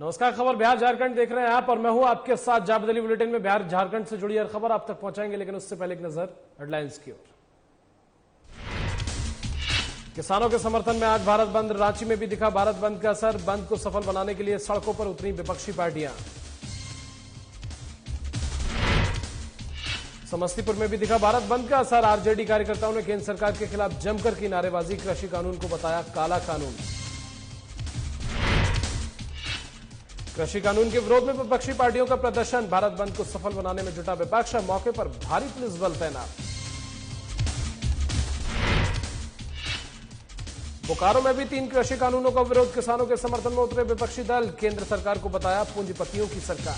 नमस्कार, खबर बिहार झारखंड देख रहे हैं आप और मैं हूं आपके साथ जावेद अली। बुलेटिन में बिहार झारखंड से जुड़ी हर खबर आप तक पहुंचाएंगे, लेकिन उससे पहले एक नजर हेडलाइंस की ओर। किसानों के समर्थन में आज भारत बंद, रांची में भी दिखा भारत बंद का असर। बंद को सफल बनाने के लिए सड़कों पर उतरी विपक्षी पार्टियां। समस्तीपुर में भी दिखा भारत बंद का असर। आरजेडी कार्यकर्ताओं ने केंद्र सरकार के खिलाफ जमकर की नारेबाजी। कृषि कानून को बताया काला कानून। कृषि कानून के विरोध में विपक्षी पार्टियों का प्रदर्शन। भारत बंद को सफल बनाने में जुटा विपक्ष। मौके पर भारी पुलिस बल तैनात। बोकारो में भी 3 कृषि कानूनों का विरोध। किसानों के समर्थन में उतरे विपक्षी दल। केंद्र सरकार को बताया पूंजीपतियों की सरकार।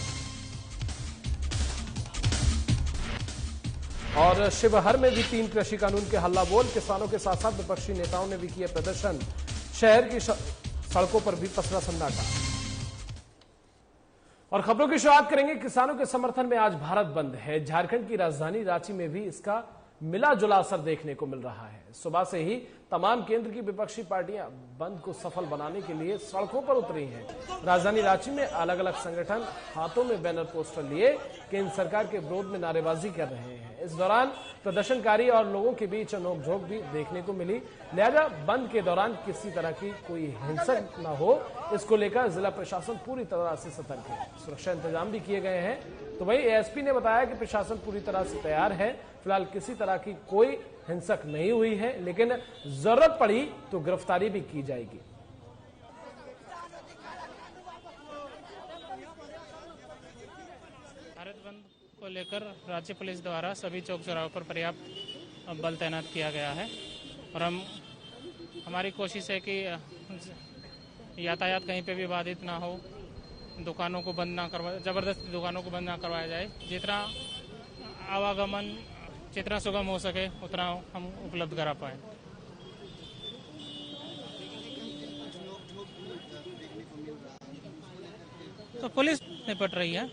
और शिवहर में भी 3 कृषि कानून के हल्ला बोल। किसानों के साथ साथ विपक्षी नेताओं ने भी किया प्रदर्शन। शहर की सड़कों पर भी पसरा सन्नाटा। और खबरों की शुरुआत करेंगे। किसानों के समर्थन में आज भारत बंद है। झारखंड की राजधानी रांची में भी इसका मिला जुला असर देखने को मिल रहा है। सुबह से ही तमाम केंद्र की विपक्षी पार्टियां बंद को सफल बनाने के लिए सड़कों पर उतरी हैं। राजधानी रांची में अलग अलग संगठन हाथों में बैनर पोस्टर लिए केंद्र सरकार के विरोध में नारेबाजी कर रहे हैं। इस दौरान प्रदर्शनकारी और लोगों के बीच नोकझोंक भी देखने को मिली। लिहाजा बंद के दौरान किसी तरह की कोई हिंसक न हो, इसको लेकर जिला प्रशासन पूरी तरह से सतर्क है। सुरक्षा इंतजाम भी किए गए हैं। तो वही एएसपी ने बताया कि प्रशासन पूरी तरह से तैयार है। फिलहाल किसी तरह की कोई हिंसक नहीं हुई है, लेकिन जरूरत पड़ी तो गिरफ्तारी भी की जाएगी। भारत बंद को लेकर राज्य पुलिस द्वारा सभी चौक चौराहों पर पर्याप्त बल तैनात किया गया है और हमारी कोशिश है कि यातायात कहीं पे भी बाधित ना हो, दुकानों को बंद ना करवा, जबरदस्ती दुकानों को बंद ना करवाया जाए। जितना आवागमन जितना सुगम हो सके उतना हम उपलब्ध करा पाए। तो पुलिस निपट रही है।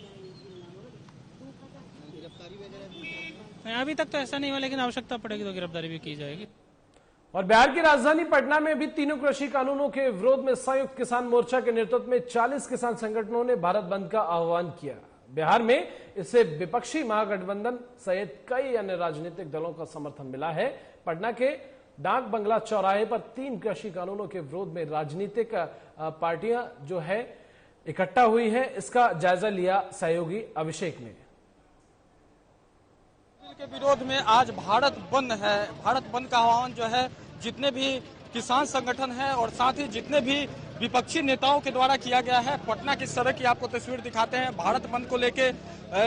अभी तक तो ऐसा नहीं हुआ, लेकिन आवश्यकता पड़ेगी तो गिरफ्तारी भी की जाएगी। और बिहार की राजधानी पटना में भी 3 कृषि कानूनों के विरोध में संयुक्त किसान मोर्चा के नेतृत्व में 40 किसान संगठनों ने भारत बंद का आह्वान किया। बिहार में इससे विपक्षी महागठबंधन सहित कई अन्य राजनीतिक दलों का समर्थन मिला है। पटना के डाक बंगला चौराहे पर 3 कृषि कानूनों के विरोध में राजनीतिक पार्टियां जो है इकट्ठा हुई है। इसका जायजा लिया सहयोगी अभिषेक ने। के विरोध में आज भारत बंद है। भारत बंद का आह्वान जो है जितने भी किसान संगठन है और साथ ही जितने भी विपक्षी नेताओं के द्वारा किया गया है। पटना की सड़क की आपको तस्वीर दिखाते हैं। भारत बंद को लेके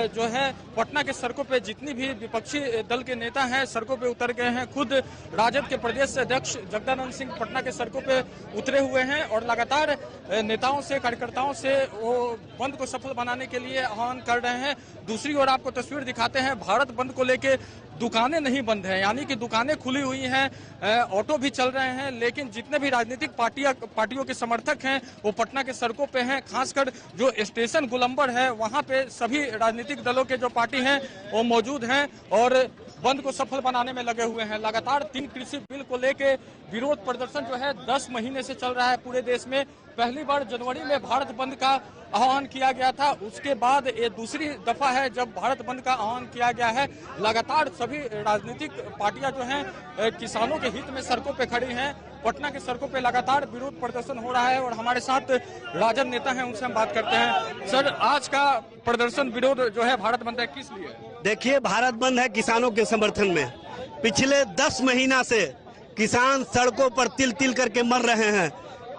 जो है पटना के सड़कों पे जितनी भी विपक्षी दल के नेता हैं सड़कों पे उतर गए हैं। खुद राजद के प्रदेश अध्यक्ष जगदानंद सिंह पटना के सड़कों पे उतरे हुए हैं और लगातार नेताओं से कार्यकर्ताओं से वो बंद को सफल बनाने के लिए आह्वान कर रहे हैं। दूसरी ओर आपको तस्वीर दिखाते हैं, भारत बंद को लेके दुकानें नहीं बंद हैं, यानी कि दुकानें खुली हुई हैं, ऑटो भी चल रहे हैं, लेकिन जितने भी राजनीतिक पार्टियों के समर्थक हैं वो पटना के सड़कों पे हैं। खासकर जो स्टेशन गोलंबर है वहां पे सभी राजनीतिक दलों के जो पार्टी हैं वो मौजूद हैं और बंद को सफल बनाने में लगे हुए हैं। लगातार 3 कृषि बिल को लेके विरोध प्रदर्शन जो है 10 महीने से चल रहा है पूरे देश में। पहली बार जनवरी में भारत बंद का आह्वान किया गया था, उसके बाद ये दूसरी दफा है जब भारत बंद का आह्वान किया गया है। लगातार सभी राजनीतिक पार्टियां जो हैं किसानों के हित में सड़कों पे खड़ी हैं। पटना के सड़कों पे लगातार विरोध प्रदर्शन हो रहा है और हमारे साथ राजद नेता हैं, उनसे हम बात करते हैं। सर, आज का प्रदर्शन विरोध जो है भारत बंद है, किस लिए? देखिए, भारत बंद है किसानों के समर्थन में। पिछले 10 महीना से किसान सड़कों पर तिल तिल करके मर रहे हैं।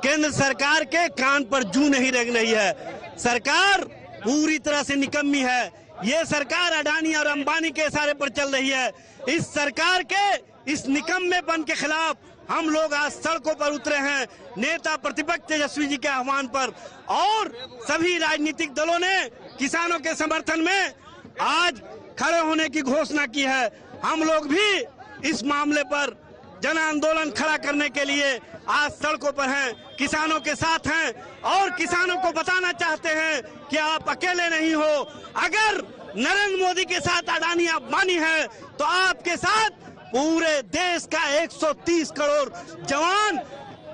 केंद्र सरकार के कान पर जूं नहीं रेंग रही है। सरकार पूरी तरह से निकम्मी है। ये सरकार अडानी और अंबानी के इशारे पर चल रही है। इस सरकार के इस निकम्मेपन के खिलाफ हम लोग आज सड़कों पर उतरे हैं। नेता प्रतिपक्ष तेजस्वी जी के आह्वान पर और सभी राजनीतिक दलों ने किसानों के समर्थन में आज खड़े होने की घोषणा की है। हम लोग भी इस मामले पर जन आंदोलन खड़ा करने के लिए आज सड़कों पर हैं, किसानों के साथ हैं और किसानों को बताना चाहते हैं कि आप अकेले नहीं हो। अगर नरेंद्र मोदी के साथ अडानी अंबानी है तो आपके साथ पूरे देश का 130 करोड़ जवान,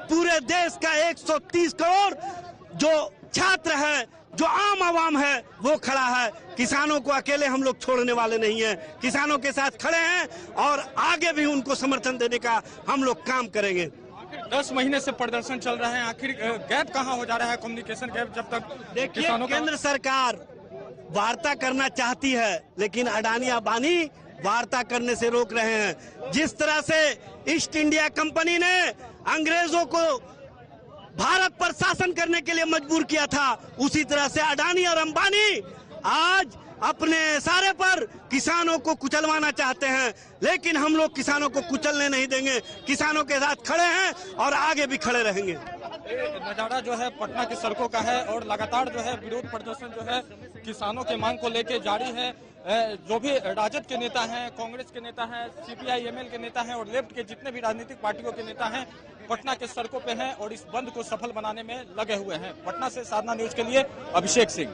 पूरे देश का 130 करोड़ जो छात्र है, जो आम आवाम है वो खड़ा है। किसानों को अकेले हम लोग छोड़ने वाले नहीं हैं, किसानों के साथ खड़े हैं और आगे भी उनको समर्थन देने का हम लोग काम करेंगे। 10 महीने से प्रदर्शन चल रहा है, आखिर गैप कहां हो जा रहा है, कम्युनिकेशन गैप? जब तक देखिए, केंद्र सरकार वार्ता करना चाहती है, लेकिन अडानी अंबानी वार्ता करने से रोक रहे हैं। जिस तरह से ईस्ट इंडिया कंपनी ने अंग्रेजों को भारत पर शासन करने के लिए मजबूर किया था, उसी तरह से अडानी और अंबानी आज अपने इशारे पर किसानों को कुचलवाना चाहते हैं। लेकिन हम लोग किसानों को कुचलने नहीं देंगे, किसानों के साथ खड़े हैं और आगे भी खड़े रहेंगे। नजारा जो है पटना की सड़कों का है और लगातार जो है विरोध प्रदर्शन जो है किसानों के मांग को लेकर जारी है। जो भी राजद के नेता हैं, कांग्रेस के नेता हैं, सीपीआई एमएल के नेता हैं और लेफ्ट के जितने भी राजनीतिक पार्टियों के नेता हैं पटना के सड़कों पे हैं और इस बंद को सफल बनाने में लगे हुए हैं। पटना से साधना न्यूज के लिए अभिषेक सिंह।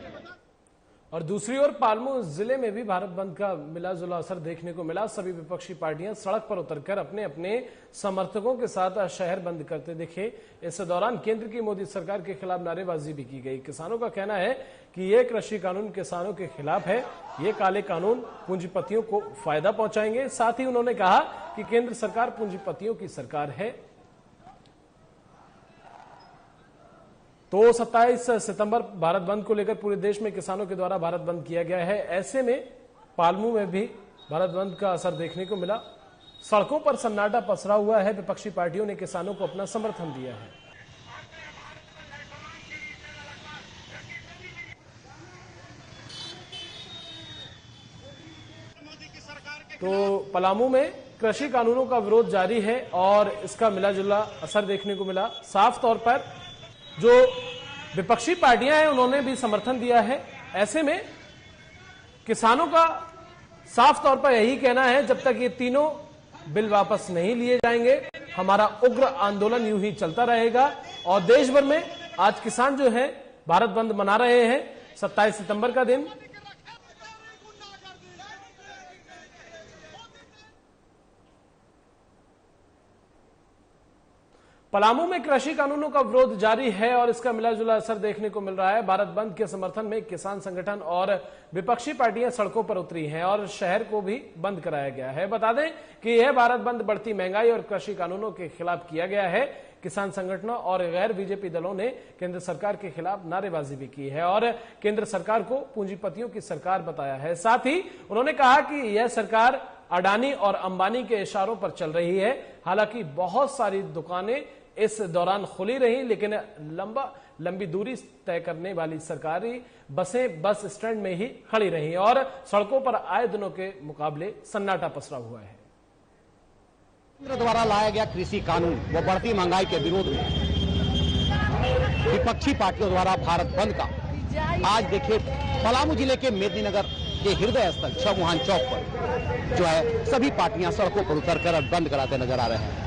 और दूसरी ओर पालमू जिले में भी भारत बंद का मिला जुला असर देखने को मिला। सभी विपक्षी पार्टियां सड़क पर उतरकर अपने अपने समर्थकों के साथ शहर बंद करते दिखे। इस दौरान केंद्र की मोदी सरकार के खिलाफ नारेबाजी भी की गई। किसानों का कहना है कि ये कृषि कानून किसानों के खिलाफ है, ये काले कानून पूंजीपतियों को फायदा पहुंचाएंगे। साथ ही उन्होंने कहा कि केंद्र सरकार पूंजीपतियों की सरकार है। तो 27 सितंबर भारत बंद को लेकर पूरे देश में किसानों के द्वारा भारत बंद किया गया है। ऐसे में पालमू में भी भारत बंद का असर देखने को मिला। सड़कों पर सन्नाटा पसरा हुआ है। विपक्षी पार्टियों ने किसानों को अपना समर्थन दिया है। तो पलामू में कृषि कानूनों का विरोध जारी है और इसका मिला जुला असर देखने को मिला। साफ तौर पर जो विपक्षी पार्टियां हैं उन्होंने भी समर्थन दिया है। ऐसे में किसानों का साफ तौर पर यही कहना है, जब तक ये तीनों बिल वापस नहीं लिए जाएंगे हमारा उग्र आंदोलन यूं ही चलता रहेगा। और देश भर में आज किसान जो है भारत बंद मना रहे हैं 27 सितंबर का दिन। पलामू में कृषि कानूनों का विरोध जारी है और इसका मिलाजुला असर देखने को मिल रहा है। भारत बंद के समर्थन में किसान संगठन और विपक्षी पार्टियां सड़कों पर उतरी हैं और शहर को भी बंद कराया गया है। बता दें कि यह भारत बंद बढ़ती महंगाई और कृषि कानूनों के खिलाफ किया गया है। किसान संगठनों और गैर बीजेपी दलों ने केंद्र सरकार के खिलाफ नारेबाजी भी की है और केंद्र सरकार को पूंजीपतियों की सरकार बताया है। साथ ही उन्होंने कहा कि यह सरकार अडानी और अंबानी के इशारों पर चल रही है। हालांकि बहुत सारी दुकानें इस दौरान खुली रही, लेकिन लंबी दूरी तय करने वाली सरकारी बसें बस स्टैंड में ही खड़ी रही और सड़कों पर आए दिनों के मुकाबले सन्नाटा पसरा हुआ है। केंद्र द्वारा लाया गया कृषि कानून व बढ़ती महंगाई के विरोध में विपक्षी पार्टियों द्वारा भारत बंद का आज देखिए पलामू जिले के मेदिनीनगर के हृदय स्थल छमुहान चौक पर जो है सभी पार्टियां सड़कों पर उतरकर बंद कराते नजर आ रहे हैं।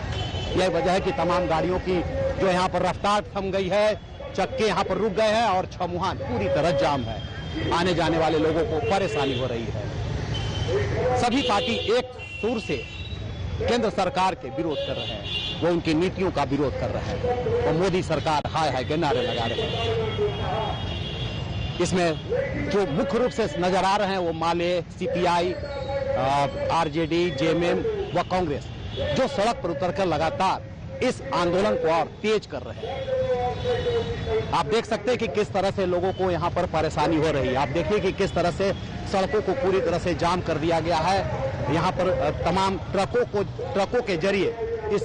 यह वजह है कि तमाम गाड़ियों की जो यहाँ पर रफ्तार थम गई है, चक्के यहाँ पर रुक गए हैं और छमुहान पूरी तरह जाम है। आने जाने वाले लोगों को परेशानी हो रही है। सभी पार्टी एक सुर से केंद्र सरकार के विरोध कर रहे हैं, वो उनकी नीतियों का विरोध कर रहे हैं। वो मोदी सरकार हाय हाय के नारे लगा रहे हैं। इसमें जो मुख्य रूप से नजर आ रहे हैं वो माले, सीपीआई, आरजेडी, जेएमएम व कांग्रेस जो सड़क पर उतरकर लगातार इस आंदोलन को और तेज कर रहे हैं। आप देख सकते हैं कि किस तरह से लोगों को यहाँ पर परेशानी हो रही है। आप देखिए कि किस तरह से सड़कों को पूरी तरह से जाम कर दिया गया है। यहाँ पर तमाम ट्रकों के जरिए इस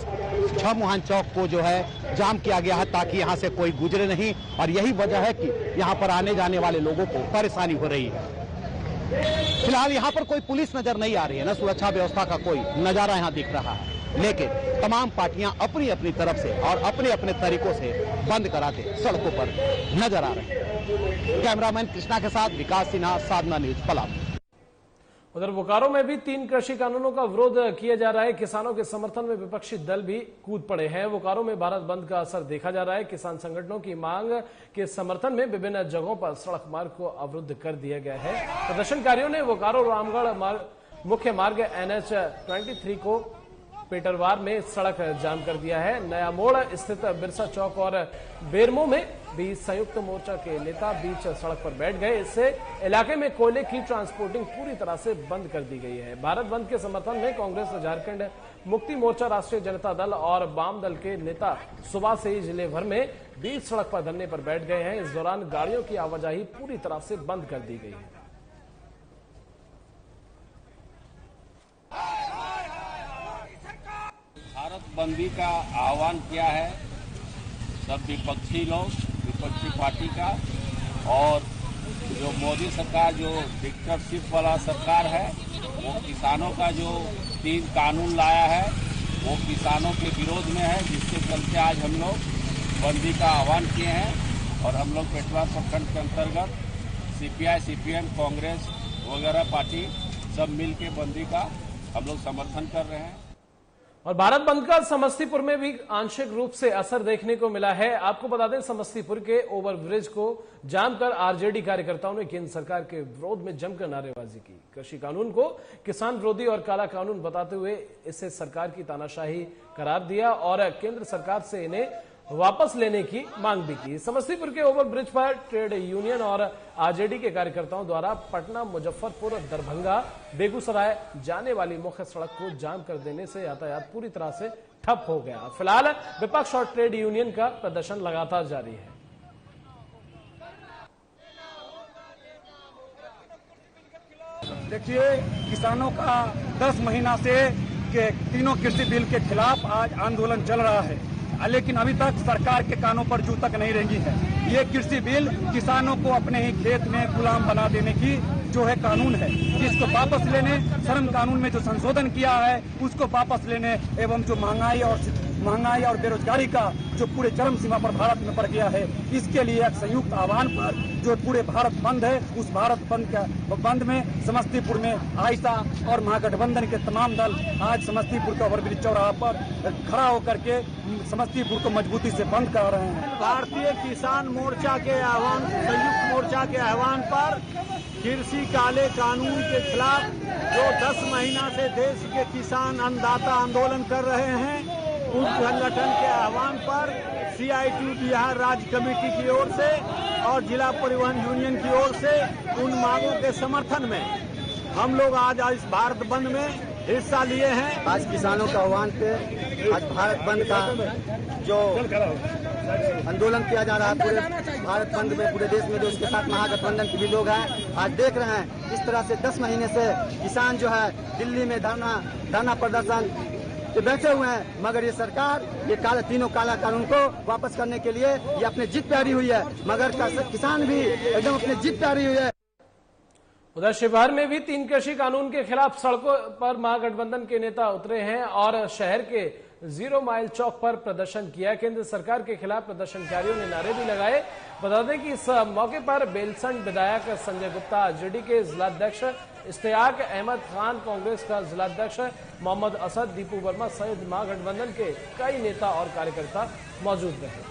छमुहान चौक को जो है जाम किया गया है ताकि यहाँ से कोई गुजरे नहीं और यही वजह है कि यहाँ पर आने जाने वाले लोगों को परेशानी हो रही है। फिलहाल यहाँ पर कोई पुलिस नजर नहीं आ रही है, न सुरक्षा व्यवस्था का कोई नजारा यहाँ दिख रहा है, लेकिन तमाम पार्टियां अपनी अपनी तरफ से और अपने अपने तरीकों से बंद कराते सड़कों पर नजर आ रहे हैं। कैमरामैन कृष्णा के साथ विकास सिन्हा, साधना न्यूज, पलामू। उधर बोकारो में भी 3 कृषि कानूनों का विरोध किया जा रहा है। किसानों के समर्थन में विपक्षी दल भी कूद पड़े हैं। बोकारो में भारत बंद का असर देखा जा रहा है। किसान संगठनों की मांग के समर्थन में विभिन्न जगहों पर सड़क मार्ग को अवरुद्ध कर दिया गया है। प्रदर्शनकारियों ने बोकारो रामगढ़ मुख्य मार्ग NH 23 को पेटरवार में सड़क जाम कर दिया है। नया मोड़ स्थित बिरसा चौक और बेरमो में भी संयुक्त मोर्चा के नेता बीच सड़क पर बैठ गए। इससे इलाके में कोयले की ट्रांसपोर्टिंग पूरी तरह से बंद कर दी गई है। भारत बंद के समर्थन में कांग्रेस, झारखंड मुक्ति मोर्चा, राष्ट्रीय जनता दल और वाम दल के नेता सुबह से ही जिले भर में बीच सड़क पर धरने पर बैठ गए हैं। इस दौरान गाड़ियों की आवाजाही पूरी तरह से बंद कर दी गई है। भारत बंदी का आह्वान किया है सब विपक्षी लोग, विपक्षी पार्टी का, और जो मोदी सरकार जो डिक्टेटरशिप वाला सरकार है वो किसानों का जो 3 कानून लाया है वो किसानों के विरोध में है, जिसके चलते आज हम लोग बंदी का आह्वान किए हैं। और हम लोग पेटवा प्रखंड के अंतर्गत सीपीआई, सीपीएम, कांग्रेस वगैरह पार्टी सब मिल के बंदी का हम लोग समर्थन कर रहे हैं। और भारत बंद का समस्तीपुर में भी आंशिक रूप से असर देखने को मिला है। आपको बता दें, समस्तीपुर के ओवरब्रिज को जाम कर आरजेडी कार्यकर्ताओं ने केंद्र सरकार के विरोध में जमकर नारेबाजी की। कृषि कानून को किसान विरोधी और काला कानून बताते हुए इसे सरकार की तानाशाही करार दिया और केंद्र सरकार से इन्हें वापस लेने की मांग भी की। समस्तीपुर के ओवरब्रिज पर ट्रेड यूनियन और आरजेडी के कार्यकर्ताओं द्वारा पटना, मुजफ्फरपुर, दरभंगा, बेगूसराय जाने वाली मुख्य सड़क को जाम कर देने से यातायात पूरी तरह से ठप हो गया। फिलहाल विपक्ष और ट्रेड यूनियन का प्रदर्शन लगातार जारी है। देखिए, किसानों का 10 महीना से के तीनों कृषि बिल के खिलाफ आज आंदोलन चल रहा है, लेकिन अभी तक सरकार के कानों पर जू तक नहीं रेंगी है। ये कृषि बिल किसानों को अपने ही खेत में गुलाम बना देने की जो है कानून है, जिसको वापस लेने, श्रम कानून में जो संशोधन किया है उसको वापस लेने एवं जो महंगाई और बेरोजगारी का जो पूरे चरम सीमा पर भारत में बढ़ गया है, इसके लिए एक संयुक्त आह्वान पर जो पूरे भारत बंद है, उस भारत बंद में समस्तीपुर में आइसा और महागठबंधन के तमाम दल आज समस्तीपुर के ओवरब्रिज चौराहा पर खड़ा होकर के समस्तीपुर को मजबूती से बंद कर रहे हैं। भारतीय किसान मोर्चा के आह्वान, संयुक्त मोर्चा के आह्वान पर कृषि काले कानून के खिलाफ जो 10 महीना से देश के किसान अन्नदाता आंदोलन कर रहे हैं, उस संगठन के आह्वान पर CIT बिहार राज्य कमेटी की ओर से और जिला परिवहन यूनियन की ओर से उन मांगों के समर्थन में हम लोग आज इस भारत बंद में हिस्सा लिए हैं। आज किसानों का आह्वान पे आज भारत बंद का जो आंदोलन किया जा रहा है, पूरे भारत बंद में पूरे देश में जो उसके साथ महागठबंधन के भी लोग हैं, आज देख रहे हैं इस तरह से 10 महीने से किसान जो है दिल्ली में धरना प्रदर्शन बैठे हुए हैं, मगर ये सरकार ये तीनों काला कानून को वापस करने के लिए ये अपने जिद पे अड़ी हुई है, मगर किसान भी एकदम अपने जिद पे अड़ी हुई है। उधर शिवहर में भी 3 कृषि कानून के खिलाफ सड़कों पर महागठबंधन के नेता उतरे हैं और शहर के 0 माइल चौक पर प्रदर्शन किया। केंद्र सरकार के खिलाफ प्रदर्शनकारियों ने नारे भी लगाए। बता दें कि इस मौके पर बेलसंड विधायक संजय गुप्ता, आरजेडी के जिलाध्यक्ष इश्तियाक अहमद खान, कांग्रेस का जिलाध्यक्ष मोहम्मद असद, दीपू वर्मा सहित महागठबंधन के कई नेता और कार्यकर्ता मौजूद रहे।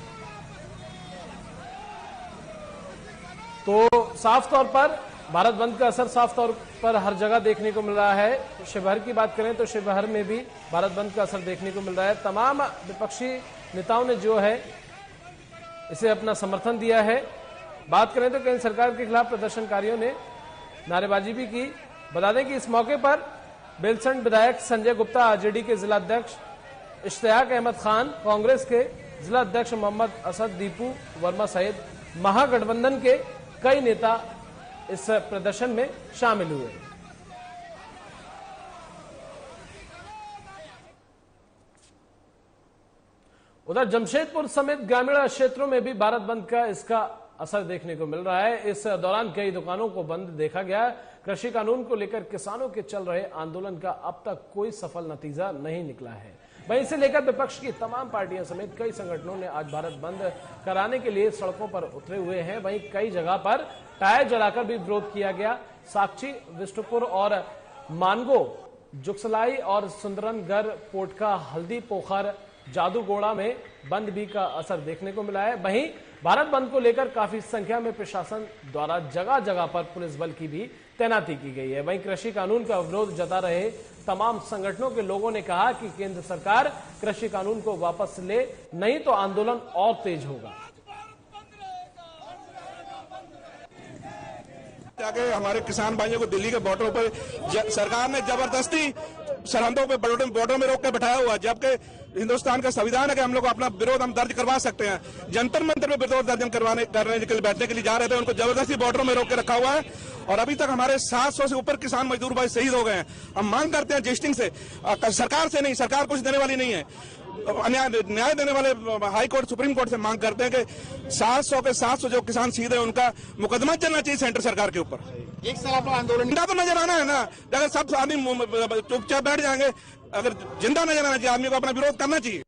तो साफ तौर पर भारत बंद का असर साफ तौर पर हर जगह देखने को मिल रहा है। शिवहर की बात करें तो शिवहर में भी भारत बंद का असर देखने को मिल रहा है। तमाम विपक्षी नेताओं ने जो है इसे अपना समर्थन दिया है। बात करें तो केंद्र सरकार के खिलाफ प्रदर्शनकारियों ने नारेबाजी भी की। बता दें कि इस मौके पर बेलसंड विधायक संजय गुप्ता, आरजेडी के जिलाध्यक्ष इश्तियाक अहमद खान, कांग्रेस के जिलाध्यक्ष मोहम्मद असद, दीपू वर्मा सहित महागठबंधन के कई नेता इस प्रदर्शन में शामिल हुए। उधर जमशेदपुर समेत ग्रामीण क्षेत्रों में भी भारत बंद का इसका असर देखने को मिल रहा है। इस दौरान कई दुकानों को बंद देखा गया। कृषि कानून को लेकर किसानों के चल रहे आंदोलन का अब तक कोई सफल नतीजा नहीं निकला है। वहीं इसे लेकर विपक्ष की तमाम पार्टियां समेत कई संगठनों ने आज भारत बंद कराने के लिए सड़कों पर उतरे हुए हैं। वहीं कई जगह पर टायर जलाकर भी विरोध किया गया। साक्षी, विष्णुपुर और मानगो, जुगसलाई और सुंदरनगढ़, पोटका, हल्दी पोखर, जादूगोड़ा में बंद भी का असर देखने को मिला है। वहीं भारत बंद को लेकर काफी संख्या में प्रशासन द्वारा जगह जगह पर पुलिस बल की भी तैनाती की गई है। वहीं कृषि कानून का विरोध जता रहे तमाम संगठनों के लोगों ने कहा कि केंद्र सरकार कृषि कानून को वापस ले, नहीं तो आंदोलन और तेज होगा। आगे हमारे किसान भाइयों को दिल्ली के बॉर्डरों पर सरकार ने जबरदस्ती सरहदों पे बॉर्डर में रोक के बैठाया हुआ, जबकि हिंदुस्तान का संविधान है कि हम लोग अपना विरोध हम दर्ज करवा सकते हैं। जंतर मंतर में विरोध दर्ज करने के लिए बैठने के लिए जा रहे थे, उनको जबरदस्ती बॉर्डरों में रोक के रखा हुआ है और अभी तक हमारे 700 से ऊपर किसान मजदूर भाई शहीद हो गए हैं। हम मांग करते हैं जेस्टिंग से, सरकार से नहीं, सरकार कुछ देने वाली नहीं है, न्याय देने वाले हाई कोर्ट सुप्रीम कोर्ट से मांग करते हैं कि 700 के 700 जो किसान शहीद है उनका मुकदमा चलना चाहिए सेंटर सरकार के ऊपर। एक साल आपका आंदोलन जिंदा तो नजर आना है ना, अगर सब आदमी चुपचाप बैठ जाएंगे, अगर जिंदा नजर आना चाहिए, आदमी को अपना विरोध करना चाहिए।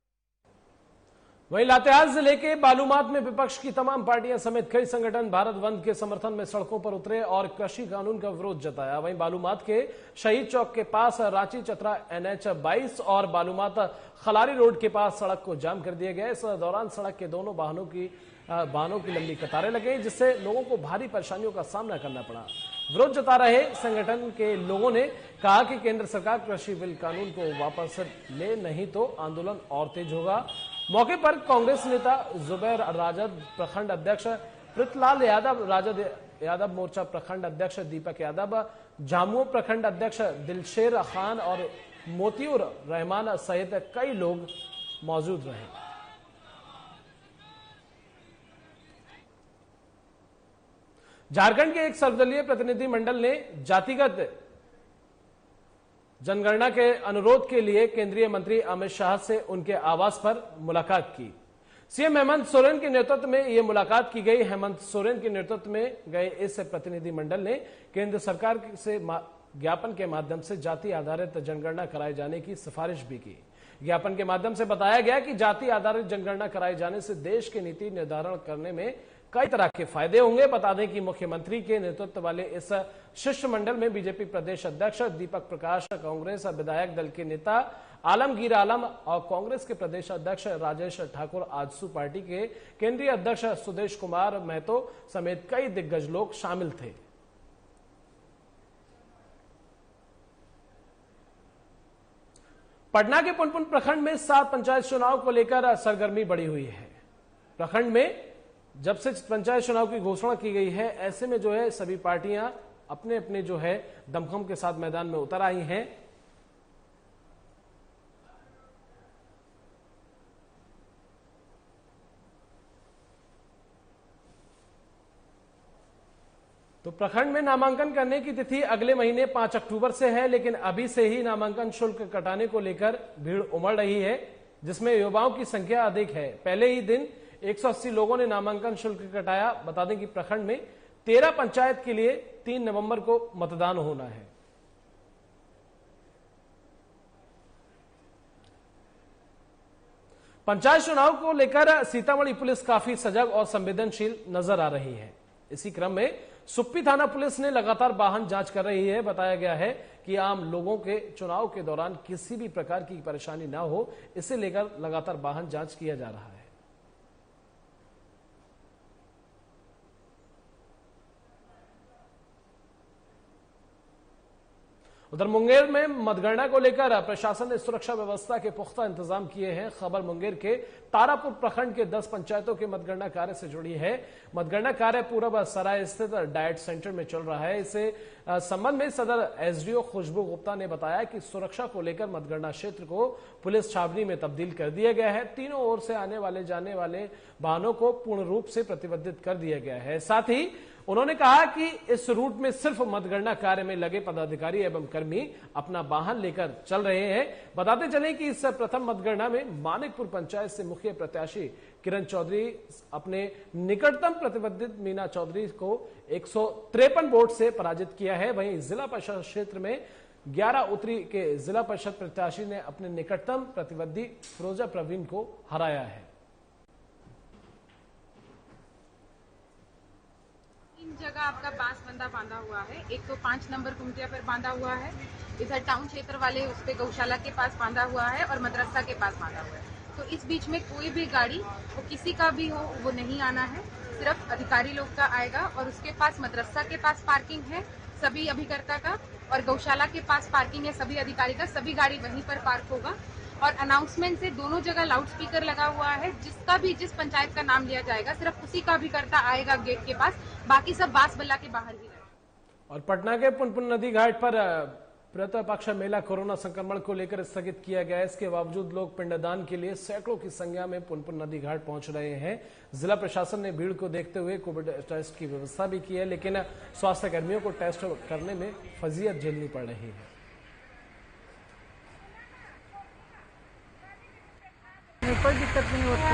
वहीं लातेहार जिले के बालूमाथ में विपक्ष की तमाम पार्टियां समेत कई संगठन भारत बंद के समर्थन में सड़कों पर उतरे और कृषि कानून का विरोध जताया। वहीं बालूमाथ के शहीद चौक के पास रांची चतरा NH 22 और बालूमाथ खलारी रोड के पास सड़क को जाम कर दिया गया। इस दौरान सड़क के दोनों वाहनों की लंबी कतारें लगी, जिससे लोगों को भारी परेशानियों का सामना करना पड़ा। विरोध जता रहे संगठन के लोगों ने कहा कि केंद्र सरकार कृषि बिल कानून को वापस ले, नहीं तो आंदोलन और तेज होगा। मौके पर कांग्रेस नेता जुबैर, राजद प्रखंड अध्यक्ष पृथ्वीलाल यादव, राजद यादव मोर्चा प्रखंड अध्यक्ष दीपक यादव, झामुमो प्रखंड अध्यक्ष दिलशेर खान और मोतियुर रहमान सहित कई लोग मौजूद रहे। झारखंड के एक सर्वदलीय प्रतिनिधि मंडल ने जातिगत जनगणना के अनुरोध के लिए केंद्रीय मंत्री अमित शाह से उनके आवास पर मुलाकात की। सीएम हेमंत सोरेन के नेतृत्व में यह मुलाकात की गई। हेमंत सोरेन के नेतृत्व में गए इस प्रतिनिधि मंडल ने केंद्र सरकार से ज्ञापन के माध्यम से जाति आधारित जनगणना कराए जाने की सिफारिश भी की। ज्ञापन के माध्यम से बताया गया कि जाति आधारित जनगणना कराए जाने से देश की नीति निर्धारण करने में कई तरह के फायदे होंगे। बता दें कि मुख्यमंत्री के नेतृत्व वाले इस शिष्टमंडल में बीजेपी प्रदेश अध्यक्ष दीपक प्रकाश, कांग्रेस विधायक दल के नेता आलमगीर आलम और कांग्रेस के प्रदेश अध्यक्ष राजेश ठाकुर, आजसू पार्टी के केंद्रीय अध्यक्ष सुदेश कुमार महतो समेत कई दिग्गज लोग शामिल थे। पटना के पुनपुन प्रखंड में 7 पंचायत चुनाव को लेकर सरगर्मी बढ़ी हुई है। प्रखंड में जब से पंचायत चुनाव की घोषणा की गई है, ऐसे में जो है सभी पार्टियां अपने अपने जो है दमखम के साथ मैदान में उतर आई हैं। तो प्रखंड में नामांकन करने की तिथि अगले महीने 5 अक्टूबर से है, लेकिन अभी से ही नामांकन शुल्क कटाने को लेकर भीड़ उमड़ रही है, जिसमें युवाओं की संख्या अधिक है। पहले ही दिन 180 लोगों ने नामांकन शुल्क कटाया। बता दें कि प्रखंड में 13 पंचायत के लिए 3 नवंबर को मतदान होना है। पंचायत चुनाव को लेकर सीतामढ़ी पुलिस काफी सजग और संवेदनशील नजर आ रही है। इसी क्रम में सुप्पी थाना पुलिस ने लगातार वाहन जांच कर रही है। बताया गया है कि आम लोगों के चुनाव के दौरान किसी भी प्रकार की परेशानी ना हो, इसे लेकर लगातार वाहन जांच किया जा रहा है। उधर मुंगेर में मतगणना को लेकर प्रशासन ने सुरक्षा व्यवस्था के पुख्ता इंतजाम किए हैं। खबर मुंगेर के तारापुर प्रखंड के 10 पंचायतों के मतगणना कार्य से जुड़ी है। मतगणना कार्य पूरब सराय स्थित डाइट सेंटर में चल रहा है। इसे संबंध में सदर एसडीओ खुशबू गुप्ता ने बताया कि सुरक्षा को लेकर मतगणना क्षेत्र को पुलिस छावनी में तब्दील कर दिया गया है। तीनों ओर से आने वाले जाने वाले वाहनों को पूर्ण रूप से प्रतिबंधित कर दिया गया है। साथ ही उन्होंने कहा कि इस रूट में सिर्फ मतगणना कार्य में लगे पदाधिकारी एवं कर्मी अपना वाहन लेकर चल रहे हैं। बताते चले कि इस प्रथम मतगणना में मानिकपुर पंचायत से मुख्य प्रत्याशी किरण चौधरी अपने निकटतम प्रतिद्वंदी मीना चौधरी को 153 वोट से पराजित किया है। वहीं जिला परिषद क्षेत्र में 11 उत्तरी के जिला परिषद प्रत्याशी ने अपने निकटतम प्रतिद्वंदी फिरोजा प्रवीण को हराया है। जगह आपका बांसबंदा बांधा हुआ है। एक तो 5 नंबर कुमटिया पर बांधा हुआ है, इधर टाउन क्षेत्र वाले उस पे गौशाला के पास बांधा हुआ है और मदरसा के पास बांधा हुआ है। तो इस बीच में कोई भी गाड़ी वो किसी का भी हो वो नहीं आना है, सिर्फ अधिकारी लोग का आएगा। और उसके पास मदरसा के पास पार्किंग है सभी अभिकर्ता का, और गौशाला के पास पार्किंग है सभी अधिकारी का, सभी गाड़ी वहीं पर पार्क होगा। और अनाउंसमेंट से दोनों जगह लाउड स्पीकर लगा हुआ है, जिसका भी जिस पंचायत का नाम लिया जाएगा सिर्फ उसी का अभिकर्ता आएगा गेट के पास, बाकी सब बांसबल्ला के बाहर ही रहेगा। और पटना के पुनपुन नदी घाट पर प्रतिपक्ष मेला कोरोना संक्रमण को लेकर स्थगित किया गया है। इसके बावजूद लोग पिंडदान के लिए सैकड़ों की संख्या में पुनपुन नदी घाट पहुंच रहे हैं। जिला प्रशासन ने भीड़ को देखते हुए कोविड टेस्ट की व्यवस्था भी की है, लेकिन स्वास्थ्य कर्मियों को टेस्ट करने में फजीयत झेलनी पड़ रही है। कोई दिक्कत नहीं होती है।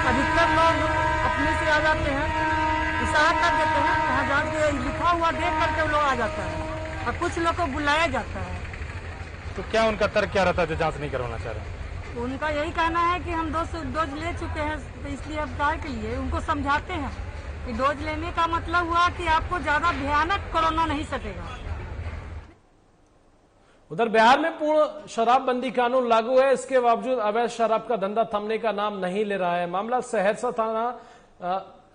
अधिकतर लोग अपने से आ जाते हैं, इशारा कर देते हैं, वहाँ जाके लिखा हुआ देख करके लोग आ जाता है, और कुछ लोग को बुलाया जाता है। तो क्या उनका तर्क क्या रहता है जो जांच नहीं करवाना चाह रहे हैं? उनका यही कहना है कि हम डोज ले चुके हैं, तो इसलिए अब काय के लिए उनको समझाते हैं कि डोज लेने का मतलब हुआ कि आपको ज्यादा भयानक कोरोना नहीं सटेगा। उधर बिहार में पूर्ण शराबबंदी कानून लागू है, इसके बावजूद अवैध शराब का धंधा थमने का नाम नहीं ले रहा है। मामला सहरसा थाना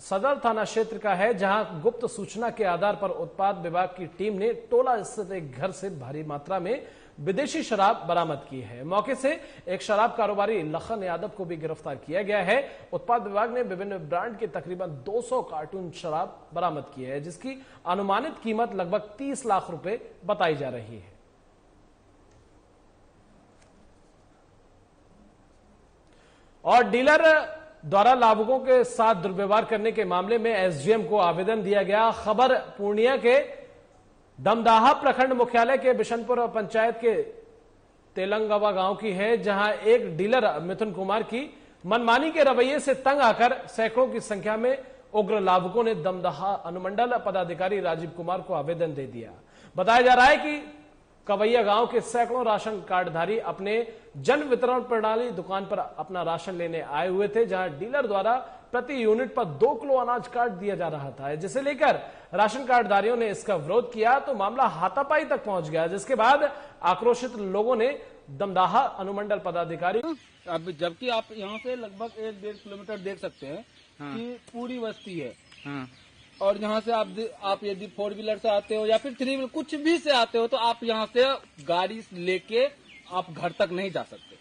सदर थाना क्षेत्र का है, जहां गुप्त सूचना के आधार पर उत्पाद विभाग की टीम ने टोला स्थित एक घर से भारी मात्रा में विदेशी शराब बरामद की है। मौके से एक शराब कारोबारी लखन यादव को भी गिरफ्तार किया गया है। उत्पाद विभाग ने विभिन्न ब्रांड के तकरीबन 200 कार्टून शराब बरामद की है, जिसकी अनुमानित कीमत लगभग 30 लाख रुपए बताई जा रही है। और डीलर द्वारा लाभुकों के साथ दुर्व्यवहार करने के मामले में एसडीएम को आवेदन दिया गया। खबर पूर्णिया के दमदाहा प्रखंड मुख्यालय के बिशनपुर पंचायत के तेलंगावा गांव की है, जहां एक डीलर मिथुन कुमार की मनमानी के रवैये से तंग आकर सैकड़ों की संख्या में उग्र लाभुकों ने दमदाहा अनुमंडल पदाधिकारी राजीव कुमार को आवेदन दे दिया। बताया जा रहा है कि कवैया गांव के सैकड़ों राशन कार्डधारी अपने जन वितरण प्रणाली दुकान पर अपना राशन लेने आए हुए थे, जहां डीलर द्वारा प्रति यूनिट पर 2 किलो अनाज काट दिया जा रहा था, जिसे लेकर राशन कार्डधारियों ने इसका विरोध किया तो मामला हाथापाई तक पहुंच गया, जिसके बाद आक्रोशित लोगों ने दमदाहा अनुमंडल पदाधिकारी अब जबकि आप यहाँ से लगभग 1-1.5 किलोमीटर देख सकते हैं कि पूरी बस्ती है। और यहाँ से आप यदि 4 व्हीलर से आते हो या फिर 3 व्हीलर कुछ भी से आते हो तो आप यहाँ से गाड़ी लेके आप घर तक नहीं जा सकते।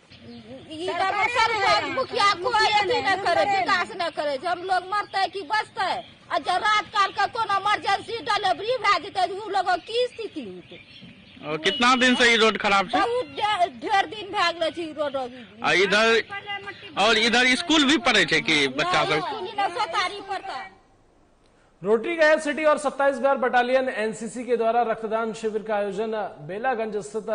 मुखिया कोई अथी न करे, विकास न करे, हम लोग मरते है कि बचते है। और जब रात काल का कोनो इमरजेंसी डिलीवरी भे जेते उ लोगों की स्थिति होते। और कितना दिन से ये रोड खराब है? बहुत ढेर दिन भे गेल छै रोड। इधर स्कूल भी पढ़े छे कि बच्चा सब? सोतारी पड़ता है। रोटरी गया सिटी और 27 बार बटालियन एनसीसी के द्वारा रक्तदान शिविर का आयोजन बेलागंज स्थित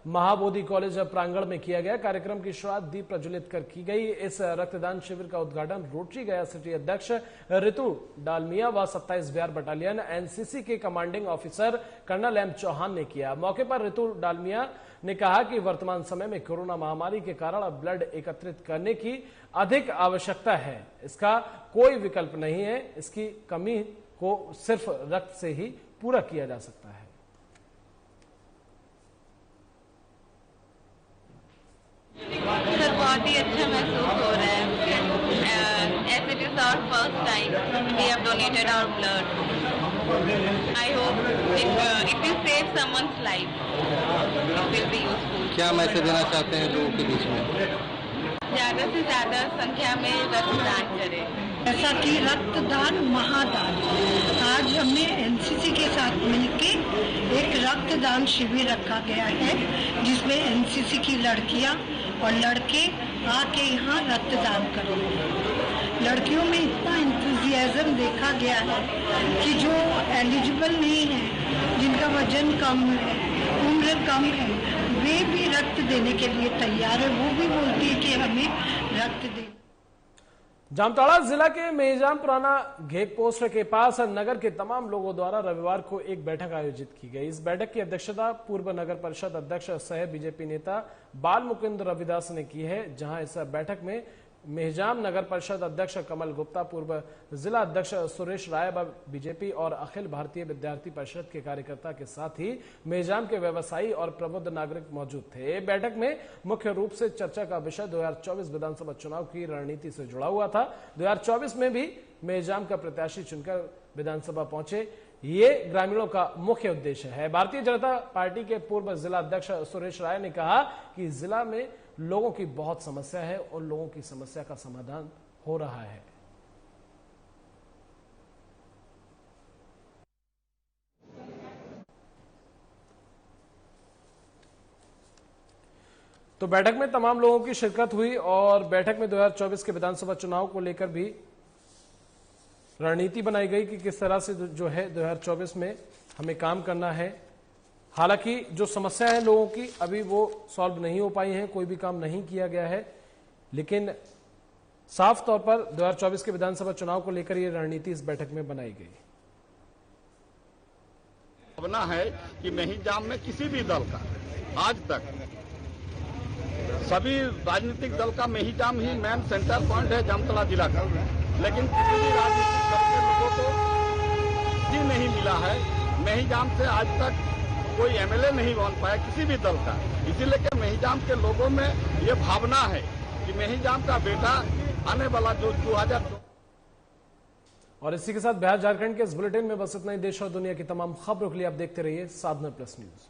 महाबोधि कॉलेज प्रांगण में किया गया। कार्यक्रम की शुरुआत दीप प्रज्वलित कर की गई। इस रक्तदान शिविर का उद्घाटन रोटरी गया सिटी अध्यक्ष ऋतु डालमिया व 27 बिहार बटालियन एनसीसी के commanding officer colonel M Chauhan ने किया। मौके पर ऋतु डालमिया ने कहा कि वर्तमान समय में कोरोना महामारी के कारण ब्लड एकत्रित करने की अधिक आवश्यकता है। इसका कोई विकल्प नहीं है। इसकी कमी को सिर्फ रक्त से ही पूरा किया जा सकता है। सर बहुत ही अच्छा महसूस हो रहा है। As it is our first time we have donated our blood. I hope it will save someone's life. It will be useful. क्या मैसेज देना चाहते हैं लोगों के बीच में? ज्यादा से ज्यादा संख्या में रक्तदान करें। जैसा कि रक्तदान महादान, आज हमने एनसीसी के साथ मिलके एक रक्तदान शिविर रखा गया है, जिसमें एनसीसी की लड़कियां और लड़के आके यहाँ रक्तदान करेंगे। लड़कियों में इतना इंथुजियाज्म देखा गया है कि जो एलिजिबल नहीं है, जिनका वजन कम है, उम्र कम है, वे भी रक्त देने के लिए तैयार है। वो भी बोलती है कि हमें रक्त दे। जामताड़ा जिला के मेहजाम पुराना घेक पोस्ट के पास नगर के तमाम लोगों द्वारा रविवार को एक बैठक आयोजित की गई। इस बैठक की अध्यक्षता पूर्व नगर परिषद अध्यक्ष सह बीजेपी नेता बाल मुकुंद रविदास ने की है, जहां इस बैठक में मेहजाम नगर परिषद अध्यक्ष कमल गुप्ता, पूर्व जिला अध्यक्ष सुरेश राय, बीजेपी और अखिल भारतीय विद्यार्थी परिषद के कार्यकर्ता के साथ ही मेहजाम के व्यवसायी और प्रबुद्ध नागरिक मौजूद थे। बैठक में मुख्य रूप से चर्चा का विषय 2024 विधानसभा चुनाव की रणनीति से जुड़ा हुआ था। 2024 में भी मेहजाम का प्रत्याशी चुनकर विधानसभा पहुंचे, ये ग्रामीणों का मुख्य उद्देश्य है। भारतीय जनता पार्टी के पूर्व जिला अध्यक्ष सुरेश राय ने कहा कि जिला में लोगों की बहुत समस्या है और लोगों की समस्या का समाधान हो रहा है। तो बैठक में तमाम लोगों की शिरकत हुई और बैठक में 2024 के विधानसभा चुनाव को लेकर भी रणनीति बनाई गई कि किस तरह से जो है 2024 में हमें काम करना है। हालांकि जो समस्या है लोगों की अभी वो सॉल्व नहीं हो पाई हैं, कोई भी काम नहीं किया गया है, लेकिन साफ तौर पर 2024 के विधानसभा चुनाव को लेकर ये रणनीति इस बैठक में बनाई गई। भावना है कि मेहजाम में किसी भी दल का आज तक सभी राजनीतिक दल का मेहजाम ही मेन सेंटर पॉइंट है जामतड़ा जिला का, लेकिन किसी भी राजनीतिक दल के लोगों को जी नहीं मिला है। मेहजाम से आज तक कोई एमएलए नहीं बन पाया किसी भी दल का, इसीलिए मेहजाम के लोगों में ये भावना है कि मेहजाम का बेटा आने वाला जो 2000। और इसी के साथ बिहार झारखंड के इस बुलेटिन में बस इतना ही। देश और दुनिया की तमाम खबरों के लिए आप देखते रहिए साधना प्लस न्यूज।